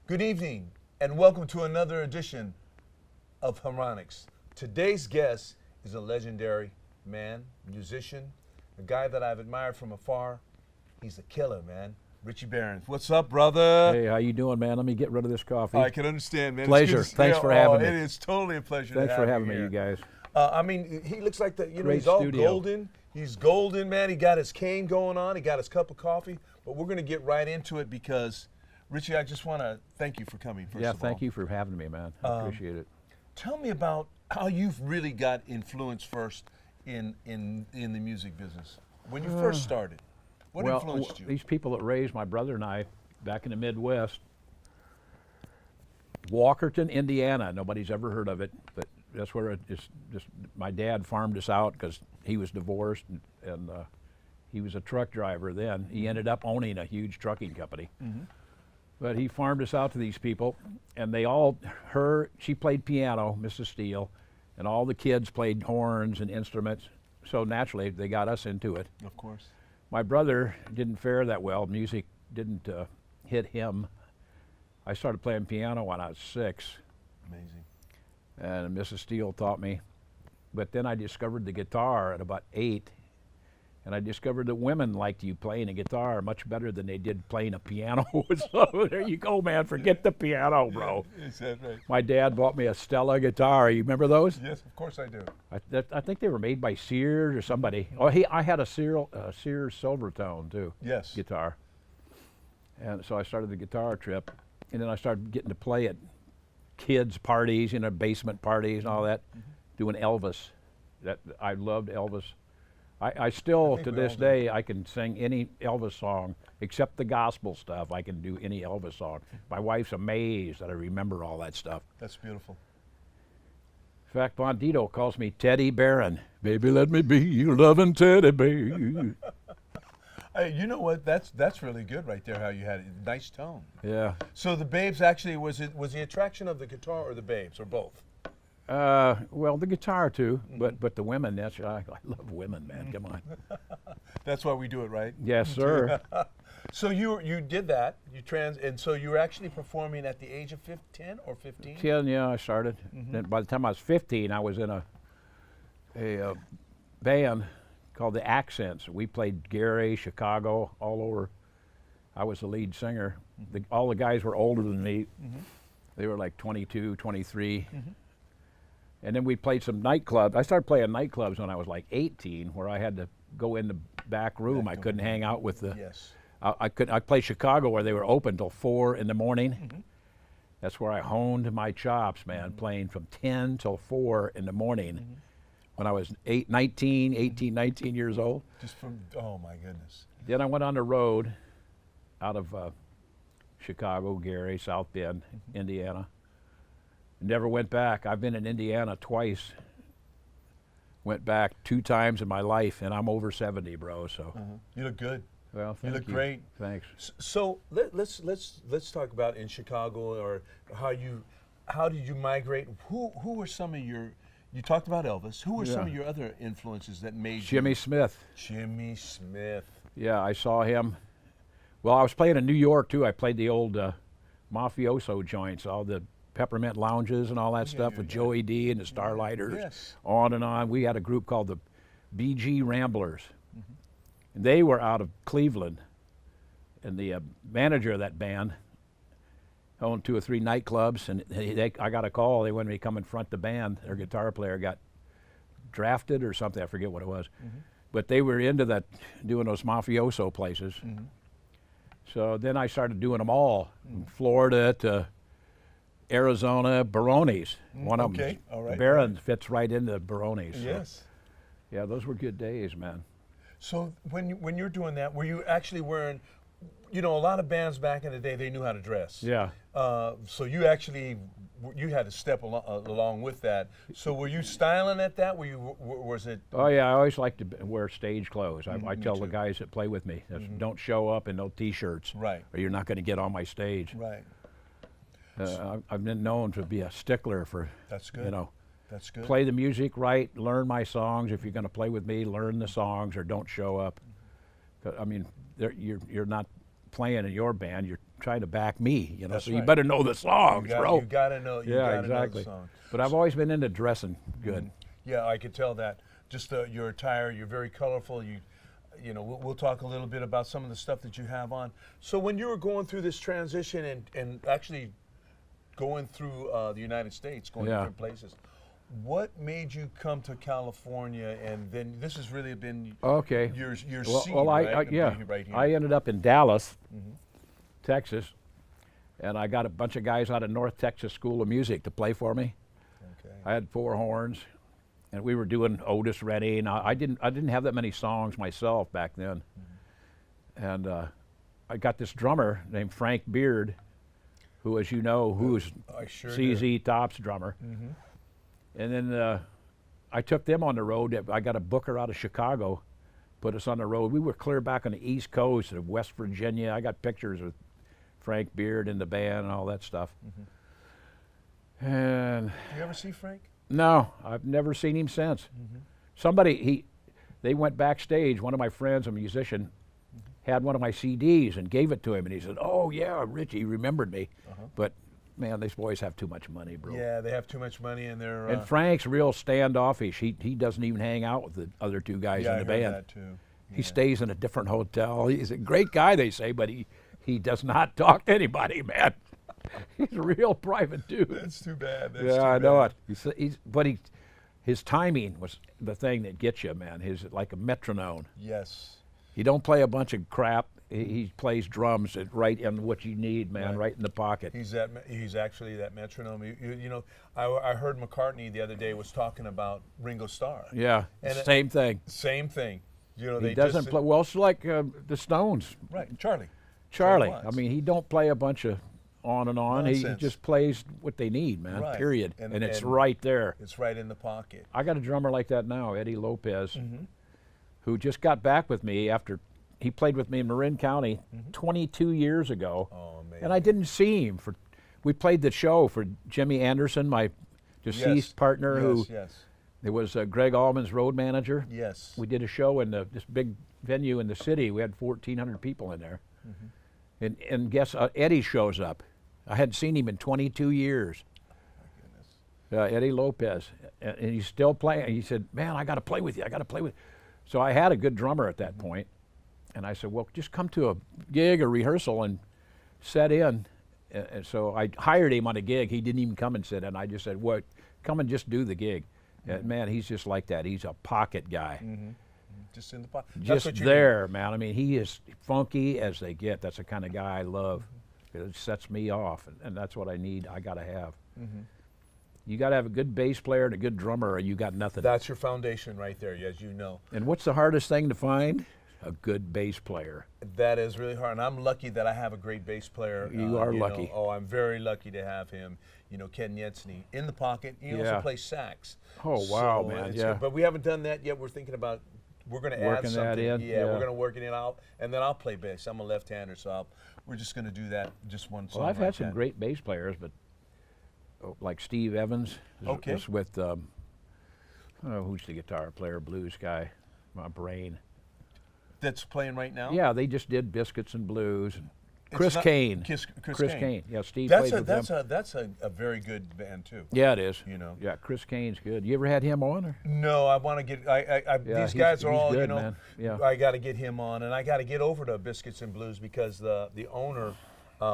Good evening, and welcome to another edition of Harmonics. Today's guest is a legendary man, musician, a guy that I've admired from afar. He's a killer, man. Richie Barron. What's up, brother? Hey, how you doing, man? Let me get rid of this coffee. I can understand, man. Pleasure. Thanks for having me. It is totally a pleasure Thanks to have for having you me, here. you guys. I mean, he looks like the, Great he's all studio. golden. He's golden, man. He got his cane going on. He got his cup of coffee. But we're going to get right into it because, Richie, I just want to thank you for coming, first of all. Yeah, thank you for having me, man. I appreciate it. Tell me about how you've really got influence first in the music business. When you first started, what influenced you? These people that raised my brother and I back in the Midwest, Walkerton, Indiana. Nobody's ever heard of it, but that's where it's just my dad farmed us out because he was divorced and he was a truck driver then. He ended up owning a huge trucking company. Mm-hmm. But he farmed us out to these people, and she played piano, Mrs. Steele, and all the kids played horns and instruments. So naturally, they got us into it. Of course. My brother didn't fare that well. Music didn't hit him. I started playing piano when I was 6. Amazing. And Mrs. Steele taught me. But then I discovered the guitar at about 8. And I discovered that women liked you playing a guitar much better than they did playing a piano. So there you go, man. Forget the piano, bro. Is that right? My dad bought me a Stella guitar. You remember those? Yes, of course I do. I think they were made by Sears or somebody. Oh, I had a Sears Silvertone too. Yes. Guitar. And so I started the guitar trip, and then I started getting to play at kids' parties, basement parties and all that, doing Elvis. I loved Elvis. I still, to this day, I can sing any Elvis song, except the gospel stuff. I can do any Elvis song. My wife's amazed that I remember all that stuff. That's beautiful. In fact, Bondito calls me Teddy Barron. Baby, let me be your loving teddy bear. Hey, you know what? That's really good right there. How you had it, nice tone. Yeah. So the Babes actually was the attraction of the guitar or the Babes or both? Well, the guitar too, but the women. I love women, man. Come on. That's why we do it, right? Yes, sir. So you did that. And so you were actually performing at the age of 10 or 15? 10, yeah, I started. Then by the time I was 15, I was in a band called the Accents. We played Gary, Chicago, all over. I was the lead singer. All the guys were older than me. They were like 22, 23. And then we played some nightclubs. I started playing nightclubs when I was like 18, where I had to go in the back room. I couldn't hang out with the. Yes. I played Chicago where they were open till 4 in the morning. That's where I honed my chops, man, playing from 10 till 4 in the morning when I was 18, 19 years old. Just from, oh my goodness. Then I went on the road out of Chicago, Gary, South Bend, Indiana. Never went back. I've been in Indiana twice. Went back 2 times in my life, and I'm over 70, bro. So You look good. well, thank You look great. Thanks. So let's talk about in Chicago, or how did you migrate? Who were some of your? You talked about Elvis. Who were some of your other influences that made Jimmy Smith. Jimmy Smith. Yeah, I saw him. Well, I was playing in New York too. I played the old mafioso joints, all the Peppermint Lounges and all that stuff with Joey D and the Starlighters, Yes. on and on. We had a group called the BG Ramblers. And they were out of Cleveland. And the manager of that band owned 2 or 3 nightclubs, and I got a call. They wanted me to come and front the band. Their guitar player got drafted or something. I forget what it was. But they were into that, doing those mafioso places. So then I started doing them all, from Florida to Arizona, Barones. One of them, all right. Behrens fits right into Barones. So, Yes. yeah, those were good days, man. So when you're doing that, were you actually wearing you know, a lot of bands back in the day, they knew how to dress. Yeah. So you actually, you had to step along with that. So were you styling at that? Were you, was it? Oh yeah, I always like to wear stage clothes. I Me tell the too. guys that play with me, don't show up in no t-shirts, Right. or you're not going to get on my stage. Right. I've been known to be a stickler for, That's good. you know, That's good. play the music right, learn my songs. If you're going to play with me, learn the songs or don't show up. 'Cause, I mean, you're not playing in your band. You're trying to back me, you know. That's so right. you better know the songs, bro. You gotta know. You Yeah, gotta know exactly. the song. But I've always been into dressing good. Yeah, I could tell that. Just your attire, you're very colorful. You know, we'll talk a little bit about some of the stuff that you have on. So when you were going through this transition and actually going through the United States, going to Yeah. different places, what made you come to California? And then this has really been Okay. your Well, seed, well, right? yeah. Right here. I ended up in Dallas, Texas, and I got a bunch of guys out of North Texas School of Music to play for me. Okay. I had four horns, and we were doing Otis Redding. I didn't have that many songs myself back then, and I got this drummer named Frank Beard, who, as you know, who's I sure do. CZ Top's drummer. And then I took them on the road. I got a booker out of Chicago, put us on the road. We were clear back on the East Coast of West Virginia. I got pictures of Frank Beard and the band and all that stuff. And Did you ever see Frank? no, I've never seen him since. They went backstage. One of my friends, a musician, had one of my CDs and gave it to him, and he said, "Oh yeah, Richie remembered me." But man, these boys have too much money, bro. Yeah, they have too much money and they're. And Frank's real standoffish. He doesn't even hang out with the other two guys yeah, in the I heard band. that too. He stays in a different hotel. He's a great guy, they say, but he does not talk to anybody, man. He's a real private dude. That's too bad. That's Yeah, too I know bad. it. His timing was the thing that gets you, man. He's like a metronome. Yes. He don't play a bunch of crap. He plays drums right in what you need, man, right in the pocket. He's actually that metronome. You know, I heard McCartney the other day was talking about Ringo Starr. Yeah, And same thing. Same thing. You know, He they doesn't just, play well. It's like the Stones. Right, Charlie. Charlie. Watts. I mean, he don't play a bunch of on and on. He Nonsense. just plays what they need, man. Right. Period. And- And it's and- right there. It's right in the pocket. I got a drummer like that now, Eddie Lopez, Mm-hmm. who just got back with me after he played with me in Marin County 22 years ago. Oh man. And I didn't see him for. We played the show for Jimmy Anderson, my deceased partner, who Yes. it was Greg Allman's road manager. Yes. We did a show in this big venue in the city. We had 1,400 people in there. And guess Eddie shows up. I hadn't seen him in 22 years. Eddie Lopez, and he's still playing. He said, "Man, I got to play with you. I got to play with." So I had a good drummer at that point, and I said, "Well, just come to a gig or rehearsal and set in." And so I hired him on a gig. He didn't even come and sit in. I just said, "What? Come and just do the gig." And man, he's just like that. He's a pocket guy. Just in the pocket. That's Just what you there, man. I mean, he is funky as they get. That's the kind of guy I love. It sets me off, and that's what I need. I got to have. You got to have a good bass player and a good drummer, or you got nothing. That's your foundation right there, as you know. And what's the hardest thing to find? A good bass player. That is really hard, and I'm lucky that I have a great bass player. You are know. lucky. Oh, I'm very lucky to have him. You know, Ken Yetsny in the pocket. He also Yeah. plays sax. Oh, wow, So man, it's yeah. good. But we haven't done that yet. We're thinking about we're going to add Working something. that in, Yeah, yeah. we're going to work it out, and then I'll play bass. I'm a left-hander, so we're just going to do that. Just one song. Well, I've like had some that. great bass players, but like Steve Evans Okay. was with, who's the guitar player, blues guy? My brain. That's playing right now. Yeah, they just did Biscuits and Blues. And It's Chris not- Kane. Chris Kane. Yeah, Steve That's played with them. that's a very good band too. Yeah, it is. You know. Yeah, Chris Kane's good. You ever had him on? Or? No, I want to get. Yeah, These guys are he's all. good, You know, man. Yeah. I got to get him on, and I got to get over to Biscuits and Blues because the owner,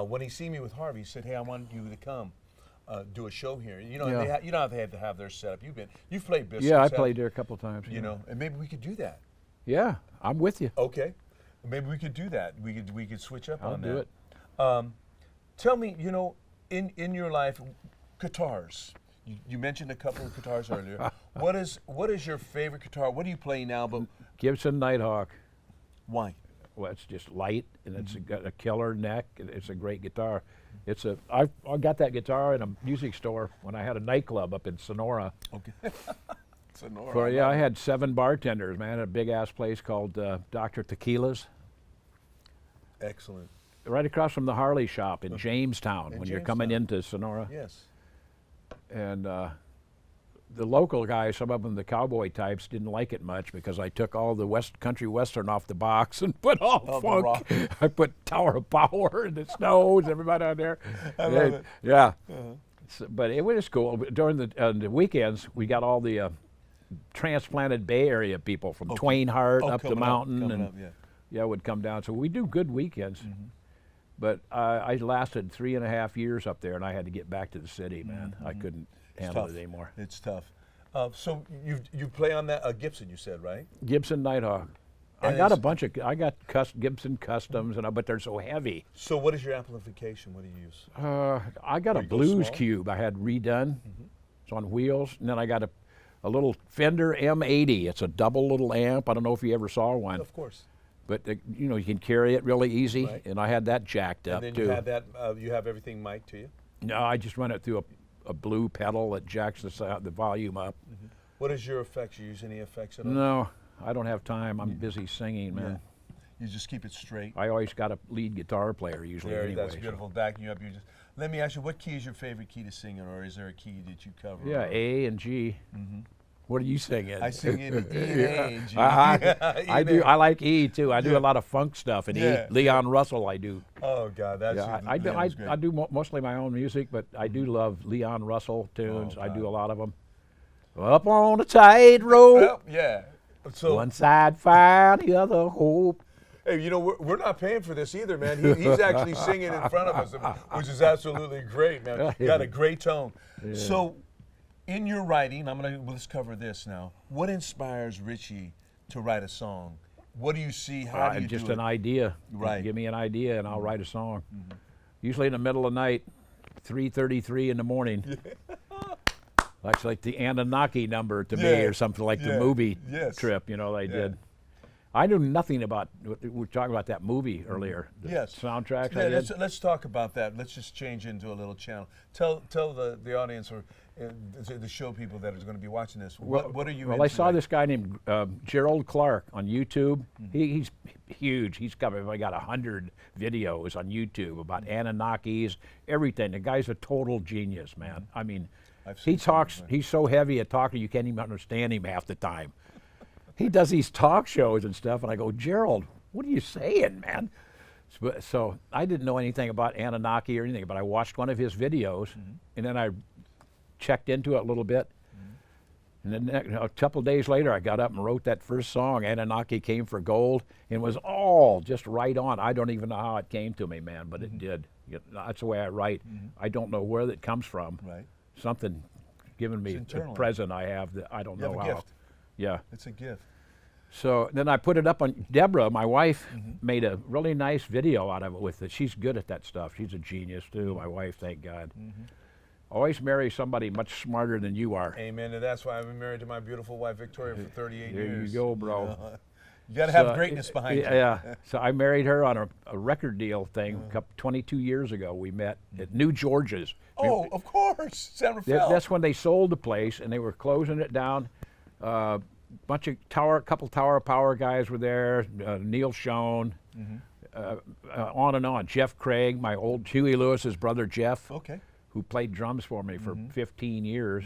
when he see me with Harvey, he said, "Hey, I want you to come, do a show here." You know, Yeah. you don't have to have their setup. You've played Biscuits. Yeah, I haven't played there a couple times. You know, and maybe we could do that. Yeah, I'm with you. Okay, maybe we could do that. We could switch up I'll on do that. it. Tell me, you know, in your life, guitars. You mentioned a couple of guitars earlier. What is your favorite guitar? What do you play now? But Gibson Nighthawk. why? well, it's just light, and it's got a killer neck. And it's a great guitar. I got that guitar in a music store when I had a nightclub up in Sonora. Okay. Sonora. I had 7 bartenders, man, at a big ass place called Dr. Tequila's, Excellent. right across from the Harley shop in Jamestown In when you're coming Jamestown. into Sonora. Yes. And the local guys, some of them, the cowboy types, didn't like it much because I took all the country western off the box and put all Oh, the funk. rock. I put Tower of Power and the Snows, everybody out there. I love it. Yeah. So, but it was cool. During the weekends, we got all the transplanted Bay Area people from Twain Harte up the mountain, and would come down. So we do good weekends. But I lasted 3.5 years up there, and I had to get back to the city, man. I couldn't handle it anymore. It's tough. So you play on that Gibson, you said, right? Gibson Nighthawk. I got a bunch of Gibson Customs, but they're so heavy. So what is your amplification? What do you use? I got a you go Blues small? Cube I had redone. It's on wheels, and then I got a little Fender M80. It's a double little amp. I don't know if you ever saw one. Of course. But you can carry it really easy, Right. and I had that jacked up And then too. you have that. You have everything mic'd to you. No, I just run it through a blue pedal that jacks the volume up. What is your effects? You use any effects at all? No, I don't have time. I'm busy singing, man. You just keep it straight. I always got a lead guitar player usually There, anyway. that's beautiful. Backing you up. Let me ask you, what key is your favorite key to sing in, or is there a key that you cover? Yeah, A and G. What are you singing? I sing in E and A and G. I do. I like E too. I do a lot of funk stuff and Yeah. E. Leon Russell, I do. Oh God, that's Yeah, I do mostly my own music, but I do love Leon Russell tunes. Oh, I do God. a lot of them. Up on a tightrope, Well, yeah. So, one side fire, the other hope. hey, we're not paying for this either, man. He's actually singing in front of us, which is absolutely great, man. You got a great tone. So, in your writing, let's cover this now. What inspires Ritchie to write a song? What do you see? How do you Just do an it? idea. Right. Give me an idea, and I'll write a song. Usually in the middle of the night, 3:33 in the morning. That's like the Anunnaki number to me, Yeah. or something like the Yeah. movie Yes. trip. They Yeah. did. I knew nothing about. We were talking about that movie earlier. The Yes. soundtracks. Yeah, I did. let's talk about that. Let's just change into a little channel. Tell the audience or the show people that is going to be watching this. What are you? Well, into I saw right this guy named Gerald Clark on YouTube. He's huge. He's got 100 videos on YouTube about Anunnakis, everything. The guy's a total genius, man. I mean, I've seen he some, talks. right. He's so heavy at talking you can't even understand him half the time. He does these talk shows and stuff, and I go, Gerald, what are you saying, man? So I didn't know anything about Anunnaki or anything, but I watched one of his videos, and then I checked into it a little bit. And then a couple of days later, I got up and wrote that first song, Anunnaki Came for Gold, and it was all just right on. I don't even know how it came to me, man, but it did. That's the way I write. I don't know where it comes from. Right. Something given me, a internal. present I have that I don't You know have a how. gift. Yeah. It's a gift. So then I put it up on Deborah, my wife, made a really nice video out of it with it. She's good at that stuff. She's a genius too, my wife, thank God. Always marry somebody much smarter than you are. Amen. And that's why I've been married to my beautiful wife Victoria for 38 There years. you go, bro. You got to have So, greatness behind you. Yeah. So I married her on a record deal thing 22 years ago. We met at New George's. Oh, of course, San Rafael. That's when they sold the place and they were closing it down. Couple Tower of Power guys were there. Neil Schoen, on and on. Jeff Craig, my old Huey Lewis's brother Jeff, Okay. who played drums for me for 15 years.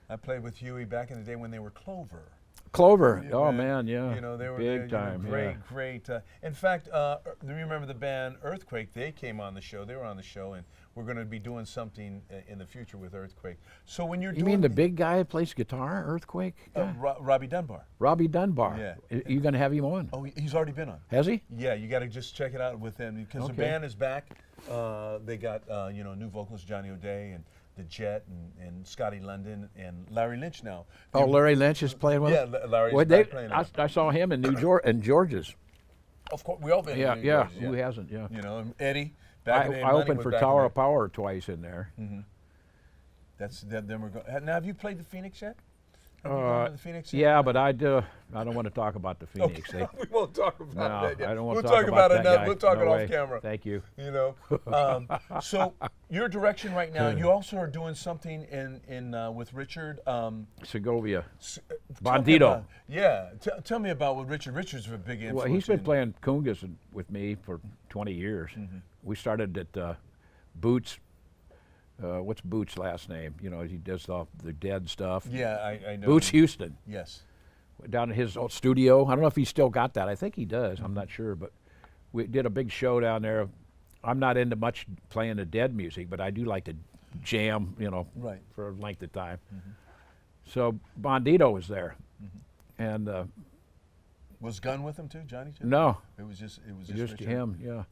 I played with Huey back in the day when they were Clover. Clover, Yeah, oh man, yeah, They were big they're, time, great. In fact, do you remember the band Earthquake? They came on the show. They were on the show, and we're going to be doing something in the future with Earthquake. So when you're You doing mean the big guy that plays guitar, Earthquake? guy? Robbie Dunbar? Robbie Dunbar. Yeah. You gonna have him on? Oh, he's already been on. Has he? Yeah, you got to just check it out with them because the Okay. band is back. They got new vocalist Johnny O'Day and the Jet and Scotty London and Larry Lynch now. Oh, Larry Lynch is playing with him? Yeah, Larry's Well, back playing. I saw him in George's. Of course, we all been. Yeah, in New yeah. York, Who hasn't? Yeah. And Eddie. Back in the day, I Money opened was for back in Tower there. of Power twice in there. Then we're going. Now, have you played the Phoenix yet? Have you gone to the Phoenix? Yeah, but I don't want to talk about the Phoenix. Okay. We won't talk about No, that yet. I don't want We'll to talk about it that now. guy. We'll talk No it way. off camera. Thank you. You know. So your direction right now, you also are doing something in with Richard. Segovia. Tell me Bandito. about- Yeah. Tell me about what Richard. Richard's a big influence. Well, he's been in- playing congas with me for 20 years. We started at Boots. What's Boots' last name? You know, he does all the Dead stuff. Yeah, I know. Boots Houston. Yes. Down in his old studio. I don't know if he's still got that. I think he does. I'm not sure, but we did a big show down there. I'm not into much playing the Dead music, but I do like to jam, you know, Right. for a length of time. So Bandito was there, and Was Gunn with him too, Johnny? Too? no, It was just just Richard. him, yeah.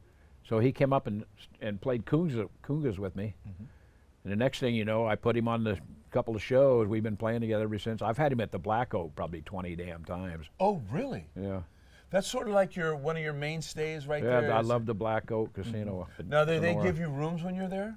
So he came up and played congas with me. And the next thing you know, I put him on the couple of shows. We've been playing together ever since. I've had him at the Black Oak probably 20 damn times. Oh, really? Yeah. That's sort of like one of your mainstays right Yeah, there. I is love the Black Oak Casino. at Now, they Sonora. give you rooms when you're there?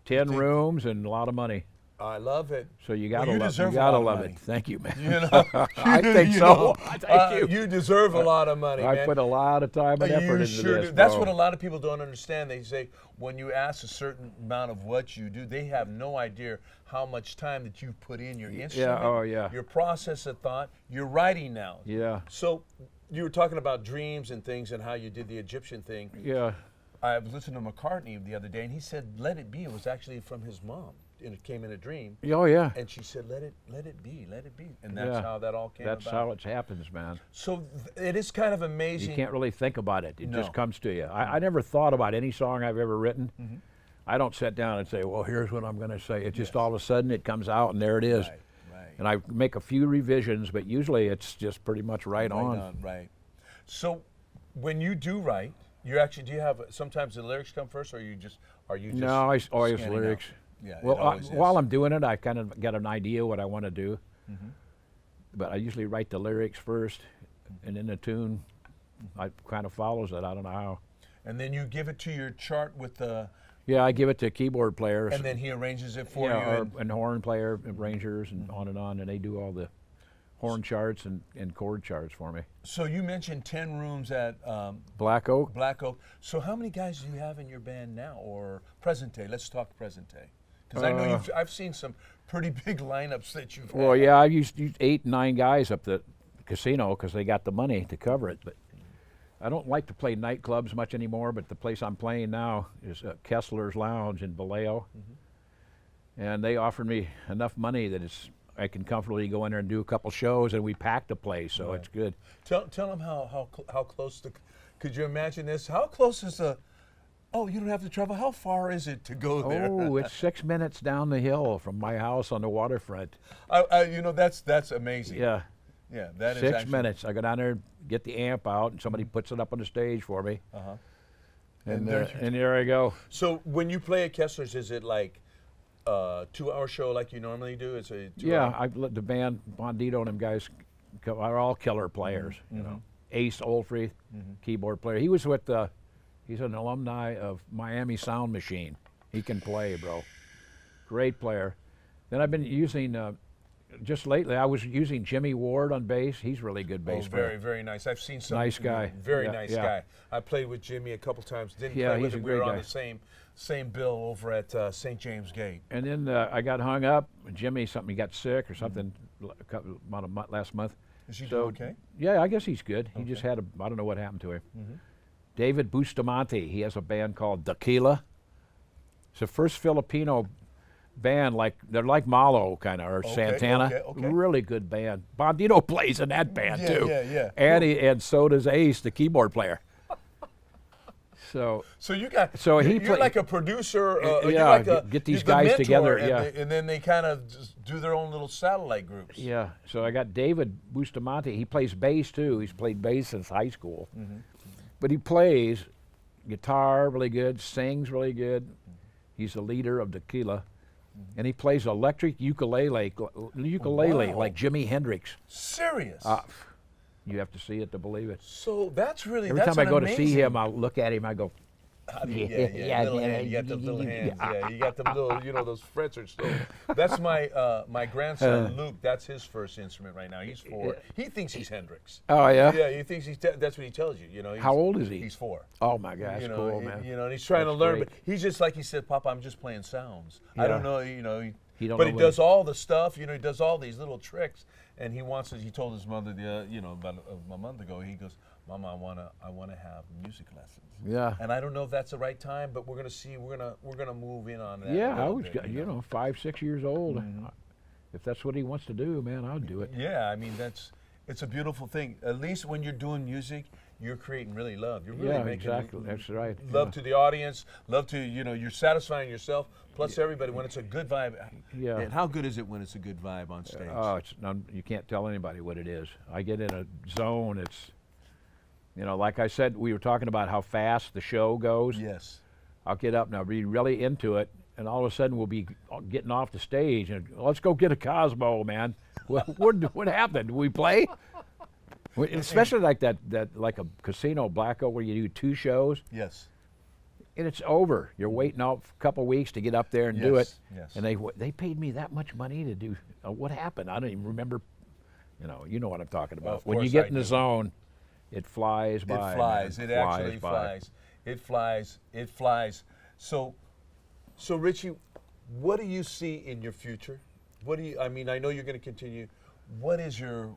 10 rooms and a lot of money. I love it. So you Well, gotta you love, deserve you a lot gotta of love money. it. Thank you, man. You know, I think you so. know, Thank you. You deserve a lot of money, I man. put a lot of time and effort You into sure this. do. That's bro. what a lot of people don't understand. They say when you ask a certain amount of what you do, they have no idea how much time that you've put in your instrument, oh, yeah. your process of thought, your writing now. Yeah, So you were talking about dreams and things and how you did the Egyptian thing. yeah. I was listening to McCartney the other day, and he said, "Let it be." It was actually from his mom, and it came in a dream. Oh, yeah. And she said, "Let it be, let it be," and that's Yeah. how that all came That's about. how it happens, man. So it is kind of You amazing. can't really think about it. It No. just comes to you. I never thought about any song I've ever written. I don't sit down and say, well, here's what I'm going to say. It just all of a sudden it comes out and there it is. Right, right. And I make a few revisions, but usually it's just pretty much right on. Right. So when you do write, you actually do you have sometimes the lyrics come first, or are you just No, I always scanning out? lyrics. Yeah. Well, it always is. while I'm doing it, I kind of get an idea what I want to do. But I usually write the lyrics first, and then the tune I kind of follows it. I don't know how. and then you give it to your chart with the, Yeah, I give it to keyboard players. and then he arranges it for yeah, you. or and horn player, arrangers, and on, and they do all the horn charts and chord charts for me. So you mentioned 10 rooms at Black Oak. Black Oak. So how many guys do you have in your band now, or present day? Let's talk present day, because I know I've seen some pretty big lineups that you've had. Well, yeah, I used 8, 9 guys up the casino because they got the money to cover it. But I don't like to play nightclubs much anymore. But the place I'm playing now is Kessler's Lounge in Vallejo, and they offered me enough money that I can comfortably go in there and do a couple shows, and we packed the place, so it's good. Tell them how close to. Could you imagine this? How close is the? Oh, you don't have to travel. How far is it to go there? Oh, it's 6 minutes down the hill from my house on the waterfront. You know that's amazing. Yeah. Yeah, that is 6 actually, minutes. I go down there, get the amp out, and somebody puts it up on the stage for me. And And there I go. So when you play at Kessler's, is it like a 2-hour show like you normally do? It's a 2 Yeah, hour? the band, Bandito and them guys are all killer players. You know, Ace Olfrey, keyboard player. He was with, he's an alumni of Miami Sound Machine. He can play, bro. Great player. Then I've been using, just lately, I was using Jimmy Ward on bass. He's really good Oh, bass player. very, very nice. I've seen some. Nice guy. Very Yeah, nice yeah. guy. I played with Jimmy a couple times. Didn't Yeah, play with he's a him. We were great on guy. the same bill over at St. James Gate. And then I got hung up. Jimmy, he got sick or something last month. Is he So, doing okay? Yeah, I guess he's good. He just had I don't know what happened to him. David Bustamante, he has a band called Tequila. It's the first Filipino band, they're like Malo kind of, or Okay, Santana. okay. Really good band. Bandito plays in that band Yeah, too. yeah. And so does Ace, the keyboard player. So So you got. So you're, he you're play- like a producer. You're yeah, like get these you're the guys mentor, together, and yeah. and then they kind of just do their own little satellite groups. yeah, so I got David Bustamante. He plays bass too. He's played bass since high school. But he plays guitar really good, sings really good. He's the leader of Tequila. And he plays electric ukulele Wow. like Jimi Hendrix. Serious. You have to see it to believe it. So that's really Every that's time I an go to see amazing- him, I'll look at him, I go, I mean, yeah, little hand. You got the little hands. Yeah, you got the little, those frets are still. That's my grandson Luke. That's his first instrument right now. He's 4. He thinks he's Hendrix. Oh yeah. Yeah, he thinks that's what he tells you. How old is he? He's 4. Oh my gosh, cool, man. And he's trying to learn, great. but he's just like he said, Papa, I'm just playing sounds. Yeah. I don't know, He don't but know he what does all the stuff. He does all these little tricks, and he wants to. He told his mother, about a month ago. He goes, Mama, I wanna have music lessons. Yeah. And I don't know if that's the right time, but we're gonna see. We're gonna move in on that. Yeah, a I little was, bit, 5, 6 years old. If that's what he wants to do, man, I'll do it. Yeah, I mean it's a beautiful thing. At least when you're doing music, you're creating really love. You're really making exactly. That's right. love to the audience, love to you're satisfying yourself. Plus everybody when it's a good vibe. Yeah. And how good is it when it's a good vibe on stage? Oh, you can't tell anybody what it is. I get in a zone. It's, like I said, we were talking about how fast the show goes. Yes. I'll get up and I'll be really into it, and all of a sudden we'll be getting off the stage and let's go get a Cosmo, man. What happened? Did we play? Especially like that like a casino blackout where you do 2 shows. Yes. And it's over. You're waiting out a couple weeks to get up there and do it. Yes. And they paid me that much money to do. What happened? I don't even remember. You know what I'm talking about. Of When you course get I in the do. zone, it flies by. It flies. Man. It actually by. flies. It flies. It flies. So Richie, what do you see in your future? I know you're going to continue. What is your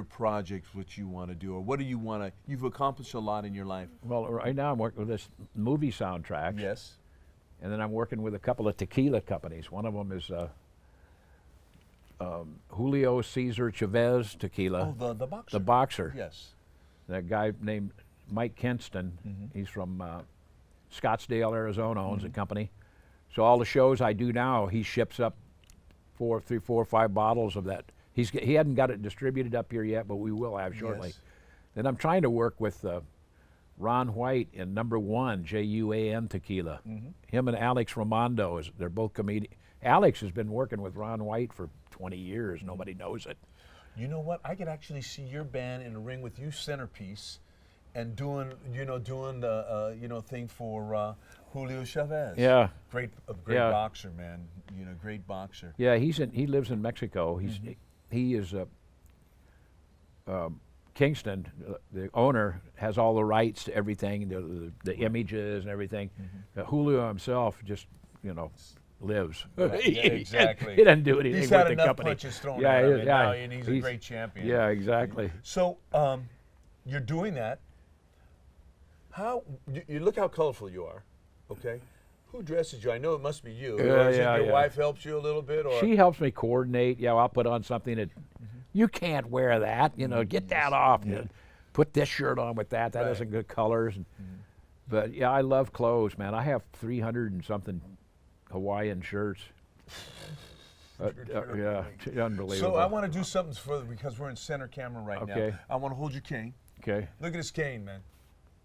project, what you want to do, or what do you want to? You've accomplished a lot in your life. Well, right now I'm working with this movie soundtrack. Yes. And then I'm working with a couple of tequila companies. One of them is Julio Cesar Chavez Tequila. Oh, the boxer. The boxer. Yes. That guy named Mike Kenston. He's from Scottsdale, Arizona, owns a company. So all the shows I do now, he ships up 4 or 5 bottles of that. He hadn't got it distributed up here yet, but we will have shortly. Yes. Then I'm trying to work with Ron White in Number 1, Juan Tequila. Him and Alex Ramondo, they're both comedians. Alex has been working with Ron White for 20 years. Nobody knows it. You know what? I could actually see your band in a ring with you, centerpiece, and doing the thing for Julio Chavez. Yeah. Great boxer, man. Great boxer. Yeah, he lives in Mexico. He is Kingston. The owner has all the rights to everything, the images and everything. Julio himself just lives. Right. Yeah, exactly. He doesn't do anything He's with had the enough company. punches thrown at him, and he's a great champion. Yeah, exactly. So you're doing that. How you look how colorful you are, okay? Who dresses you? I know it must be you. Or is it your wife helps you a little bit, or she helps me coordinate. Yeah, I'll put on something that you can't wear that. Get that off. Yeah. Put this shirt on with that. That isn't good colors. But yeah, I love clothes, man. I have 300 and something Hawaiian shirts. Yeah, unbelievable. So I want to do something further because we're in center camera right now. I want to hold your cane. Okay. Look at this cane, man.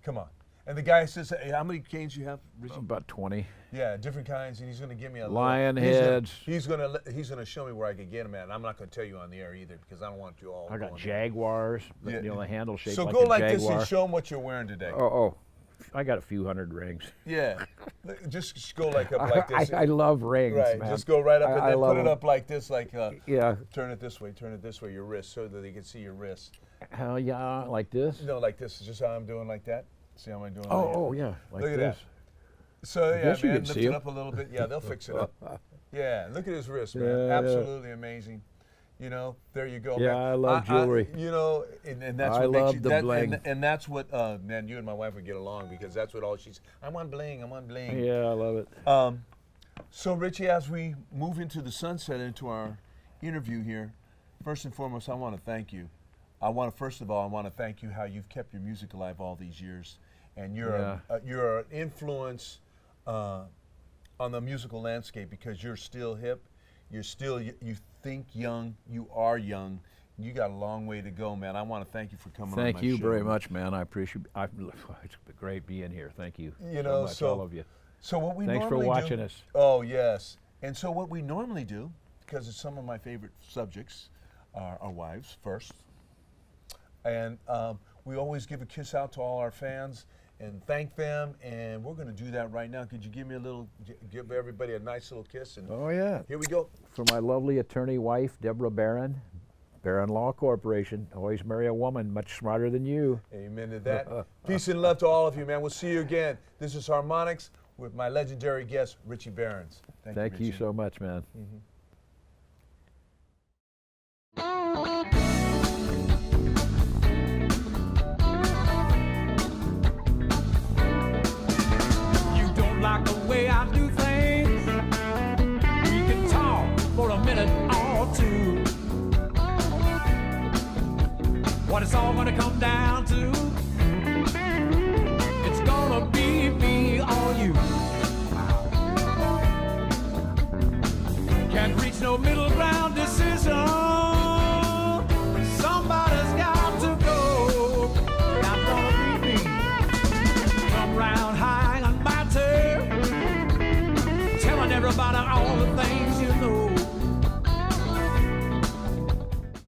Come on. And the guy says, hey, how many canes you have, Richie? About 20. Yeah, different kinds, and he's going to give me a lion heads. He's going to show me where I can get them at. And I'm not going to tell you on the air either because I don't want you all. I got Jaguars. The handle shape. So like go a like Jaguar. this and show them what you're wearing today. Oh, I got a few hundred rings. Yeah, just go like up like this. I love rings, right, man. just go right up and then put it them. up like this, like yeah. Turn it this way, your wrist, so that they can see your wrist. Hell yeah, like this? No, like this is just how I'm doing, like that. See how I'm doing? Oh yeah, like look at this. That. So yeah, guess you man, can lift see it 'em. up a little bit. Yeah, they'll fix it up. Yeah, look at his wrist, man. Yeah. Absolutely amazing. There you go. Yeah, man. I love jewelry. And that's I what makes love you, the that, bling. and that's what, man, you and my wife would get along because that's what all she's. I want bling. I want bling. Yeah, I love it. So Richie, as we move into the sunset, into our interview here, first and foremost, I want to thank you. First of all, I want to thank you how you've kept your music alive all these years, and you're an influence on the musical landscape because you're still hip. You think young. You are young. You got a long way to go, man. I want to thank you for coming on my show. Thank you very much, man. I appreciate. It's great being here. Thank you. So all of you. So what we Thanks normally for watching do, us. Oh yes. And so what we normally do, because it's some of my favorite subjects, are our wives first, and we always give a kiss out to all our fans, and thank them. And we're going to do that right now. Could you give me a little, give everybody a nice little kiss? And Oh, yeah. here we go. For my lovely attorney wife, Deborah Barron, Barron Law Corporation. Always marry a woman much smarter than you. Amen to that. Peace and love to all of you, man. We'll see you again. This is Harmonics with my legendary guest, Richie Barron. Thank you Richie. so much, man. You don't like the way I do things? We can talk for a minute or two. What it's all gonna come down to, it's gonna be me or you. Can't reach no middle